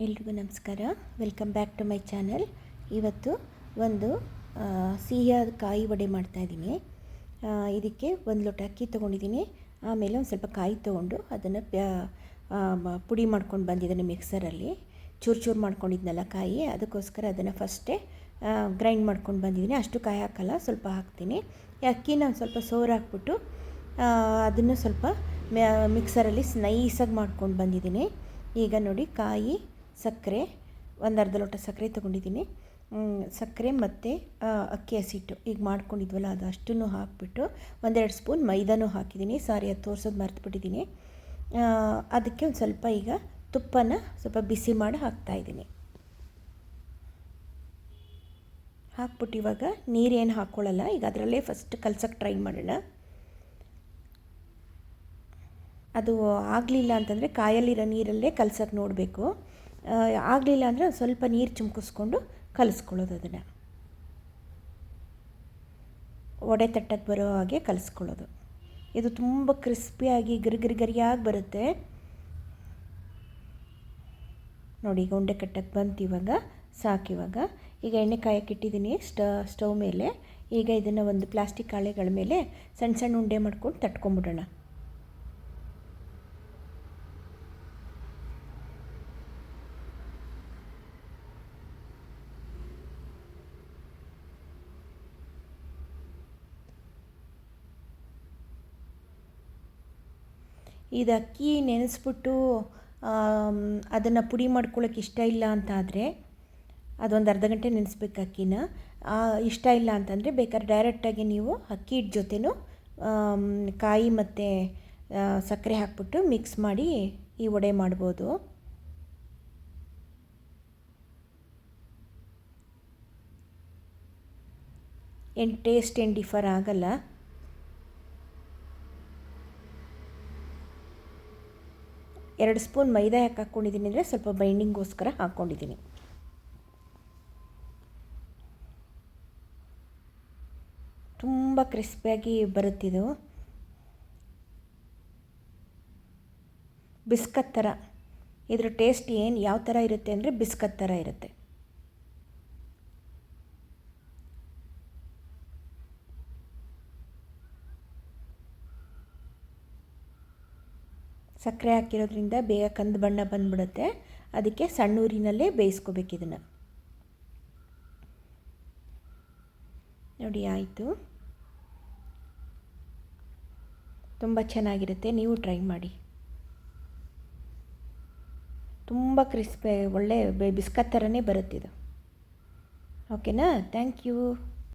ಎಲ್ರಿಗೂ ನಮಸ್ಕಾರ. Welcome back to my channel. ಇವತ್ತು ಒಂದು ಸಿಹಿಯಾದ ಕಾಯಿ ವಡೆ ಮಾಡ್ತಾಯಿದ್ದೀನಿ. ಇದಕ್ಕೆ ಒಂದು ಲೋಟ ಅಕ್ಕಿ ತೊಗೊಂಡಿದ್ದೀನಿ. ಆಮೇಲೆ ಒಂದು ಸ್ವಲ್ಪ ಕಾಯಿ ತೊಗೊಂಡು ಅದನ್ನು ಪುಡಿ ಮಾಡ್ಕೊಂಡು ಬಂದಿದ್ದೀನಿ ಮಿಕ್ಸರಲ್ಲಿ. ಚೂರು ಮಾಡ್ಕೊಂಡಿದ್ನಲ್ಲ ಕಾಯಿ, ಅದಕ್ಕೋಸ್ಕರ ಅದನ್ನು ಫಸ್ಟೇ ಗ್ರೈಂಡ್ ಮಾಡ್ಕೊಂಡು ಬಂದಿದ್ದೀನಿ. ಅಷ್ಟು ಕಾಯಿ ಹಾಕಲ್ಲ, ಸ್ವಲ್ಪ ಹಾಕ್ತೀನಿ. ಅಕ್ಕಿನ ಒಂದು ಸ್ವಲ್ಪ ಸೋರು ಹಾಕ್ಬಿಟ್ಟು ಅದನ್ನು ಸ್ವಲ್ಪ ಮಿಕ್ಸರಲ್ಲಿ ನೈಸಾಗಿ ಮಾಡ್ಕೊಂಡು ಬಂದಿದ್ದೀನಿ. ಈಗ ನೋಡಿ, ಕಾಯಿ, ಸಕ್ಕರೆ, ಒಂದು ಅರ್ಧ ಲೋಟ ಸಕ್ಕರೆ ತೊಗೊಂಡಿದ್ದೀನಿ. ಸಕ್ಕರೆ ಮತ್ತು ಅಕ್ಕಿ ಹಸಿಟ್ಟು ಈಗ ಮಾಡ್ಕೊಂಡಿದ್ವಲ್ಲ ಅದು ಅಷ್ಟನ್ನು ಹಾಕಿಬಿಟ್ಟು 1-2 ಸ್ಪೂನ್ ಮೈದಾನೂ ಹಾಕಿದ್ದೀನಿ. ಸಾರಿ, ಅದು ತೋರಿಸೋದು ಮರ್ತುಬಿಟ್ಟಿದ್ದೀನಿ. ಅದಕ್ಕೆ ಒಂದು ಸ್ವಲ್ಪ ಈಗ ತುಪ್ಪನ ಸ್ವಲ್ಪ ಬಿಸಿ ಮಾಡಿ ಹಾಕ್ತಾಯಿದ್ದೀನಿ. ಹಾಕ್ಬಿಟ್ಟು ಇವಾಗ ನೀರೇನು ಹಾಕ್ಕೊಳ್ಳಲ್ಲ. ಈಗ ಅದರಲ್ಲೇ ಫಸ್ಟ್ ಕಲ್ಸೋಕ್ಕೆ ಟ್ರೈ ಮಾಡೋಣ. ಅದು ಆಗಲಿಲ್ಲ ಅಂತಂದರೆ ಕಾಯಲ್ಲಿರೋ ನೀರಲ್ಲೇ ಕಲ್ಸೋಕ್ಕೆ ನೋಡಬೇಕು. ಆಗಲಿಲ್ಲ ಅಂದರೆ ಸ್ವಲ್ಪ ನೀರು ಚಿಮ್ಕಿಸ್ಕೊಂಡು ಕಲಿಸ್ಕೊಳ್ಳೋದು. ಅದನ್ನು ವಡೆ ತಟ್ಟಕ್ಕೆ ಬರೋ ಹಾಗೆ ಕಲಿಸ್ಕೊಳ್ಳೋದು. ಇದು ತುಂಬ ಕ್ರಿಸ್ಪಿಯಾಗಿ ಗರಿಯಾಗಿ ಬರುತ್ತೆ ನೋಡಿ. ಈಗ ಉಂಡೆ ಕಟ್ಟಕ್ಕೆ ಬಂತು. ಇವಾಗ ಸಾಕಿವಾಗ ಈಗ ಎಣ್ಣೆ ಕಾಯಕ್ಕೆ ಇಟ್ಟಿದ್ದೀನಿ ಸ್ಟವ್ ಮೇಲೆ. ಈಗ ಇದನ್ನು ಒಂದು ಪ್ಲಾಸ್ಟಿಕ್ ಹಾಳೆಗಳ ಮೇಲೆ ಸಣ್ಣ ಸಣ್ಣ ಉಂಡೆ ಮಾಡ್ಕೊಂಡು ತಟ್ಕೊಂಬಿಡೋಣ. ಇದು ಅಕ್ಕಿ ನೆನೆಸ್ಬಿಟ್ಟು ಅದನ್ನು ಪುಡಿ ಮಾಡ್ಕೊಳ್ಳೋಕೆ ಇಷ್ಟ ಇಲ್ಲ ಅಂತ ಆದರೆ ಅದೊಂದು ಅರ್ಧ ಗಂಟೆ ನೆನೆಸ್ಬೇಕು ಅಕ್ಕಿನ. ಇಷ್ಟ ಇಲ್ಲ ಅಂತಂದರೆ ಬೇಕಾದ್ರೆ ಡೈರೆಕ್ಟಾಗಿ ನೀವು ಅಕ್ಕಿ ಹಿಟ್ಟು ಜೊತೆನೂ ಕಾಯಿ ಮತ್ತು ಸಕ್ಕರೆ ಹಾಕ್ಬಿಟ್ಟು ಮಿಕ್ಸ್ ಮಾಡಿ ಈ ವಡೆ ಮಾಡ್ಬೋದು. ಟೇಸ್ಟ್ ಏನು ಡಿಫರ್ ಆಗಲ್ಲ. ಎರಡು ಸ್ಪೂನ್ ಮೈದಾ ಯಾಕೆ ಹಾಕ್ಕೊಂಡಿದ್ದೀನಿ ಅಂದರೆ ಸ್ವಲ್ಪ ಬೈಂಡಿಂಗ್ಗೋಸ್ಕರ ಹಾಕ್ಕೊಂಡಿದ್ದೀನಿ. ತುಂಬ ಕ್ರಿಸ್ಪಿಯಾಗಿ ಬರುತ್ತಿದು. ಬಿಸ್ಕತ್ ಥರ ಇದ್ರ ಟೇಸ್ಟ್ ಯಾವ ಥರ ಇರುತ್ತೆ ಅಂದರೆ ಬಿಸ್ಕತ್ ಥರ ಇರುತ್ತೆ. ಸಕ್ಕರೆ ಹಾಕಿರೋದ್ರಿಂದ ಬೇಗ ಕಂದು ಬಣ್ಣ ಬಂದುಬಿಡುತ್ತೆ. ಅದಕ್ಕೆ ಸಣ್ಣ ಊರಿನಲ್ಲೇ ಬೇಯಿಸ್ಕೋಬೇಕು ಇದನ್ನು. ನೋಡಿ, ಆಯಿತು. ತುಂಬ ಚೆನ್ನಾಗಿರುತ್ತೆ, ನೀವು ಟ್ರೈ ಮಾಡಿ. ತುಂಬ ಕ್ರಿಸ್ಪಿ, ಒಳ್ಳೆ ಬಿಸ್ಕತ್ ಥರನೇ ಬರುತ್ತಿದು. ಓಕೆನಾ? Thank you.